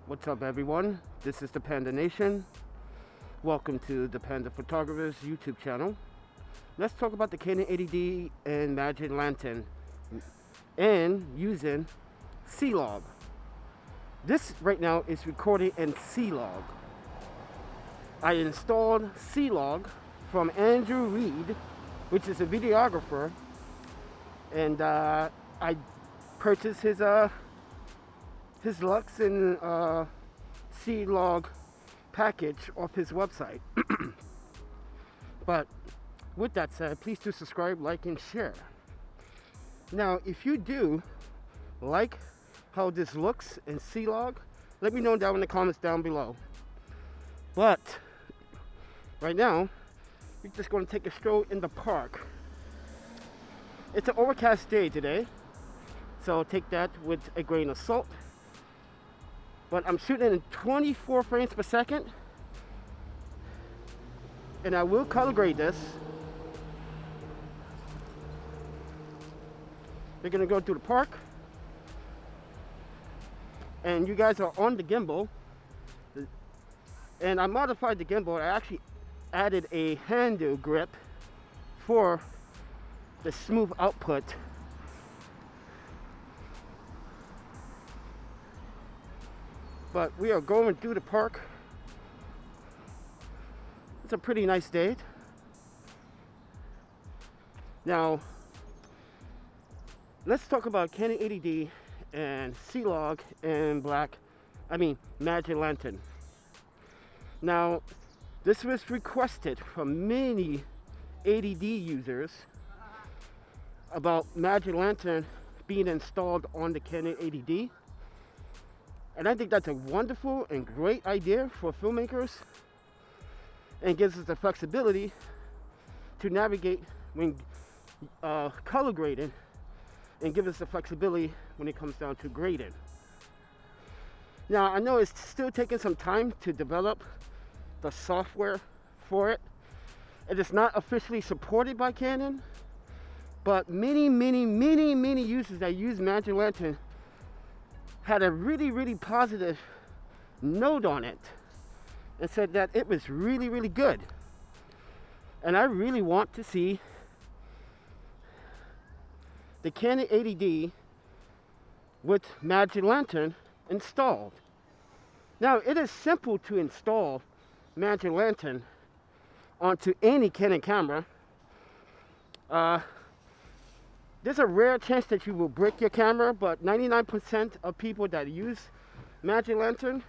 What's up, everyone? This is the Panda Nation. Welcome to the Panda Photographer's YouTube channel. Let's talk about the Canon 80D and Magic Lantern and using C-Log. This right now is recorded in C-Log. I installed C-Log from Andrew Reid, which is a videographer, and I purchased his Lux and C-Log package off his website. But with that said, please do subscribe, like, and share. Now, if you do like how this looks in C-Log, let me know down in the comments down below. But right now, we're just going to take a stroll in the park. It's an overcast day today, so take that with a grain of salt. But I'm shooting in 24 frames per second, and I will color grade this. We're gonna go through the park, and you guys are on the gimbal, and I modified the gimbal. I actually added a handle grip for the smooth output. But we are going through the park. It's a pretty nice day. Now, let's talk about Canon 80D and C-Log and Magic Lantern. Now, this was requested from many 80D users about Magic Lantern being installed on the Canon 80D. And I think that's a wonderful and great idea for filmmakers, and gives us the flexibility to navigate when color grading, and give us the flexibility when it comes down to grading. Now, I know it's still taking some time to develop the software for it. It is not officially supported by Canon, but many users that use Magic Lantern had a really positive note on it and said that it was really good. And I really want to see the Canon 80D with Magic Lantern installed. Now, it is simple to install Magic Lantern onto any Canon camera. There's a rare chance that you will break your camera, but 99% of people that use Magic Lantern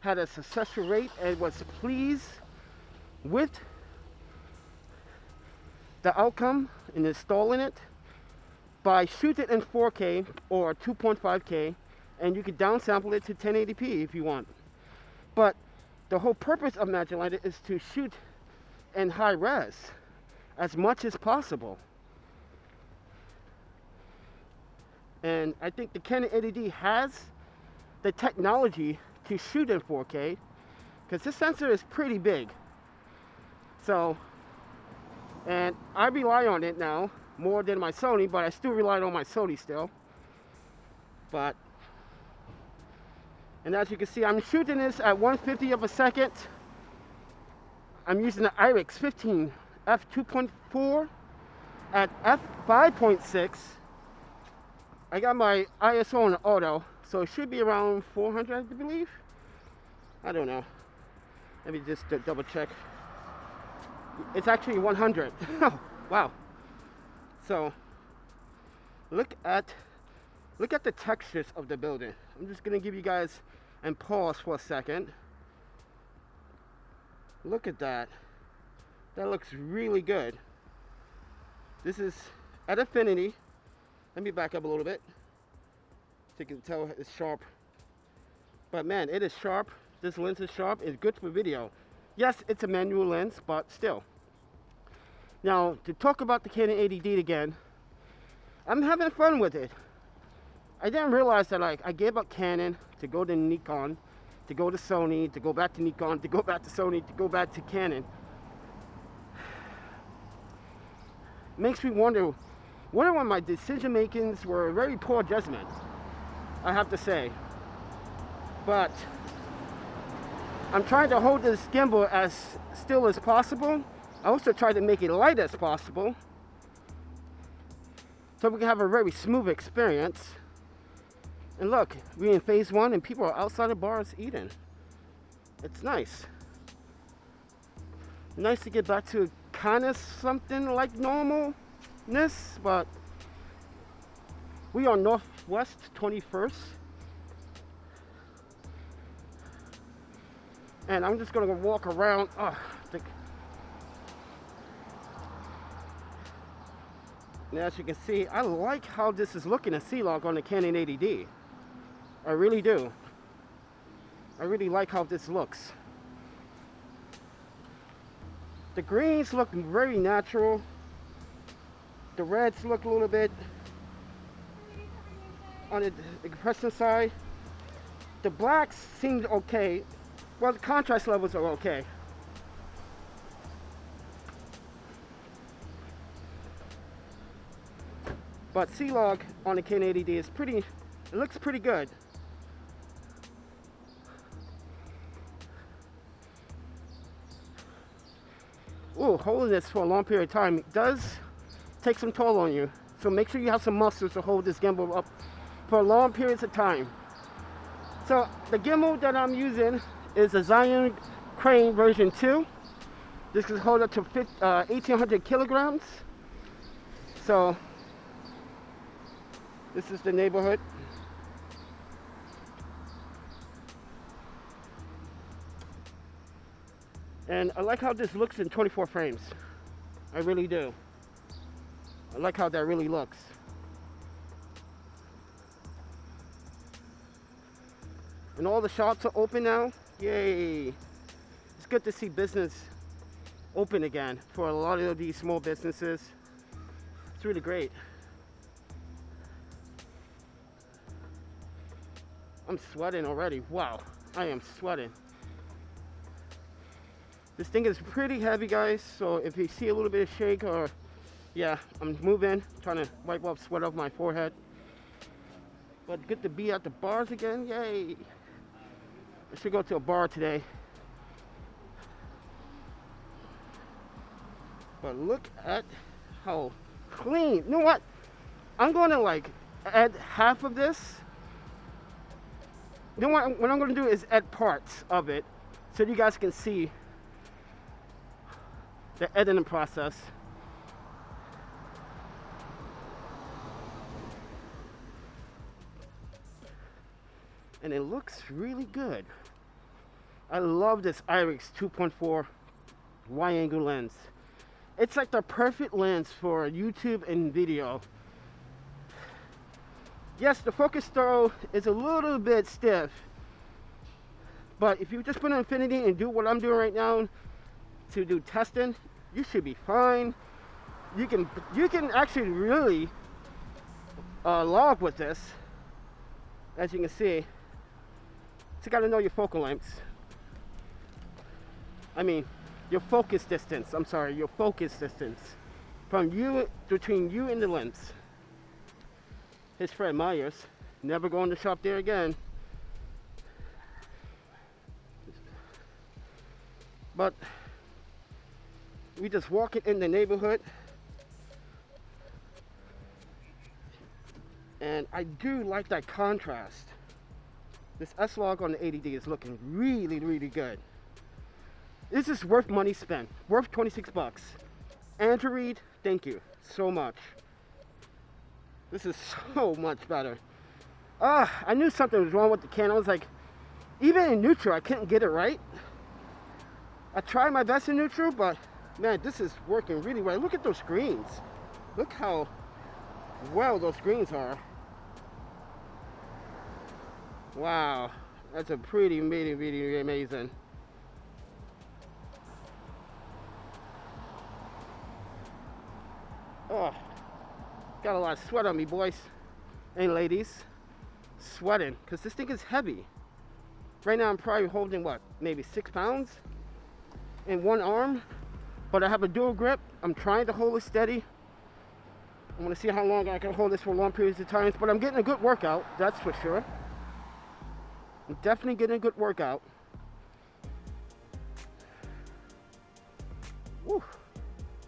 had a successful rate and was pleased with the outcome in installing it by shooting it in 4K or 2.5K, and you can downsample it to 1080p if you want. But the whole purpose of Magic Lantern is to shoot in high res as much as possible. And I think the Canon 80D has the technology to shoot in 4K, because this sensor is pretty big. So, and I rely on it now more than my Sony, but I still rely on my Sony still. But, and as you can see, I'm shooting this at 1/50 of a second. I'm using the Iris 15 f2.4 at f5.6. I got my ISO on auto, so it should be around 400, I believe. I don't know. Let me just double check. It's actually 100. Oh, wow. So look at the textures of the building. I'm just gonna give you guys and pause for a second. Look at that. That looks really good. This is at infinity. Let me back up a little bit so you can tell it's sharp. But man, it is sharp. This lens is sharp. It's good for video. Yes, it's a manual lens, but still. Now, to talk about the Canon 80D again, I'm having fun with it. I didn't realize that I gave up Canon to go to Nikon, to go to Sony, to go back to Nikon, to go back to Sony, to go back to Canon. Makes me wonder, one of my decision makings were very poor judgment, I have to say. but I'm trying to hold this gimbal as still as possible. I also try to make it light as possible so we can have a very smooth experience. And look, we're in phase 1 and people are outside the bars eating. It's nice. Nice to get back to kind of something like normalness, but we are Northwest 21st. And I'm just gonna walk around. And as you can see, I like how this is looking at C-Log on the Canon 80D. I really do. I really like how this looks. The greens look very natural. The reds look a little bit on the compression side. The blacks seemed okay. Well, the contrast levels are okay. But C-Log on the Canon 80D is pretty, it looks pretty good. Ooh, holding this for a long period of time does take some toll on you. So make sure you have some muscles to hold this gimbal up for long periods of time. So the gimbal that I'm using is a Zhiyun crane version 2. This can hold up to 1,800 kilograms. So this is the neighborhood. And I like how this looks in 24 frames. I really do. I like how that really looks. And all the shops are open now. Yay. It's good to see business open again for a lot of these small businesses. It's really great. I'm sweating already. Wow, I am sweating. This thing is pretty heavy, guys, so if you see a little bit of shake or, yeah, I'm moving, trying to wipe off sweat off my forehead. But good to be at the bars again, yay. I should go to a bar today. But look at how clean. You know what? I'm going to like add half of this. You know what I'm going to do is add parts of it so you guys can see the editing process. And it looks really good. I love this Iris 2.4 wide angle lens. It's like the perfect lens for YouTube and video. Yes, the focus throw is a little bit stiff, but if you just put an infinity and do what I'm doing right now to do testing, you should be fine. You can actually really log with this, as you can see. You got to know your focal lengths. I mean, your focus distance. I'm sorry, your focus distance from you, between you and the lens. His friend Myers, never going to shop there again. But we just walk it in the neighborhood, and I do like that contrast. This S-Log on the 80D is looking really, really good. This is worth money spent, worth 26 bucks. Andrew Reid, thank you so much. This is so much better. I knew something was wrong with the Canon. I was like, even in neutral, I couldn't get it right. I tried my best in neutral, but man, this is working really well. Look at those screens. Look how well those screens are. Wow, that's a pretty amazing. Oh, got a lot of sweat on me, boys and ladies. Sweating, because this thing is heavy. Right now I'm probably holding, what, maybe 6 pounds in one arm, but I have a dual grip. I'm trying to hold it steady. I want to see how long I can hold this for long periods of time, but I'm getting a good workout, that's for sure. I'm definitely getting a good workout. Woo.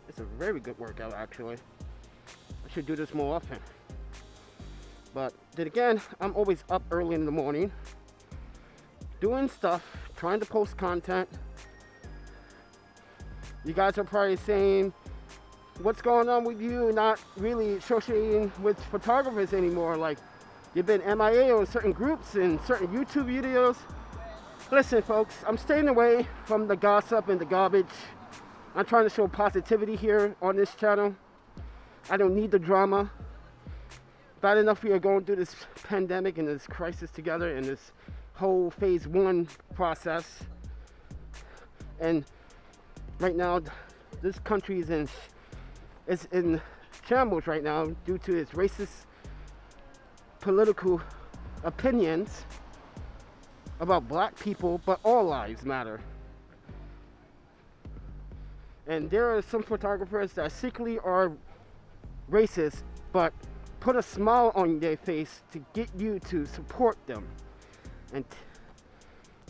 It's a very good workout, actually. I should do this more often. But then again, I'm always up early in the morning, doing stuff, trying to post content. You guys are probably saying, what's going on with you not really associating with photographers anymore? Like, you've been MIA on certain groups and certain YouTube videos. Listen, folks, I'm staying away from the gossip and the garbage. I'm trying to show positivity here on this channel. I don't need the drama. Bad enough we are going through this pandemic and this crisis together and this whole phase 1 process. And right now, this country is in shambles right now due to its racist political opinions about black people, but all lives matter. And there are some photographers that secretly are racist, but put a smile on their face to get you to support them. And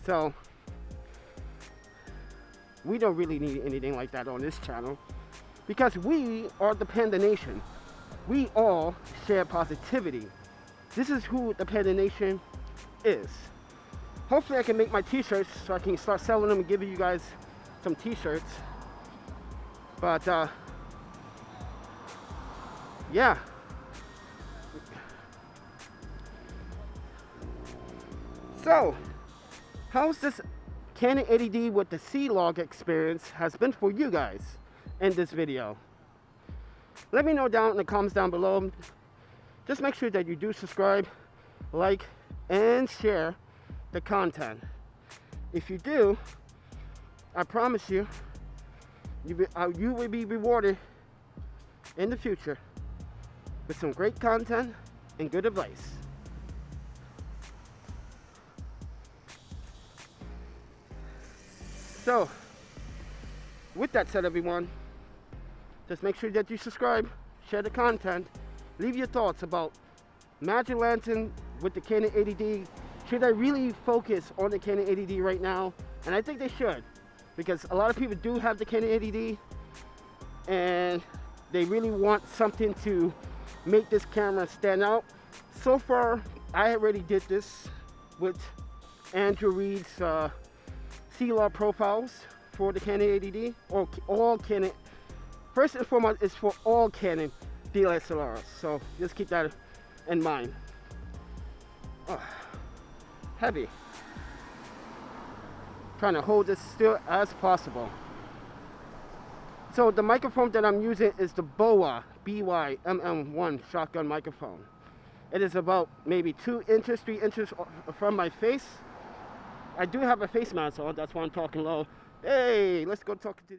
so we don't really need anything like that on this channel, because we are the Panda Nation. We all share positivity. This is who the Panda Nation is. Hopefully I can make my t-shirts so I can start selling them and giving you guys some t-shirts. But yeah. So, how's this Canon 80D with the C-Log experience has been for you guys in this video? Let me know down in the comments down below. Just make sure that you do subscribe, like, and share the content. If you do, I promise you, you will be rewarded in the future with some great content and good advice. So, with that said, everyone, just make sure that you subscribe, share the content, leave your thoughts about Magic Lantern with the Canon 80D. Should I really focus on the Canon 80D right now? And I think they should, because a lot of people do have the Canon 80D and they really want something to make this camera stand out. So far, I already did this with Andrew Reid's C-Log profiles for the Canon 80D, or all Canon. First and foremost, it's for all Canon DSLRs, so just keep that in mind. Oh, heavy. Trying to hold this still as possible. So the microphone that I'm using is the BOA BY-MM1 shotgun microphone. It is about maybe 2 inches, 3 inches from my face. I do have a face mask on, that's why I'm talking low. Hey, let's go talk to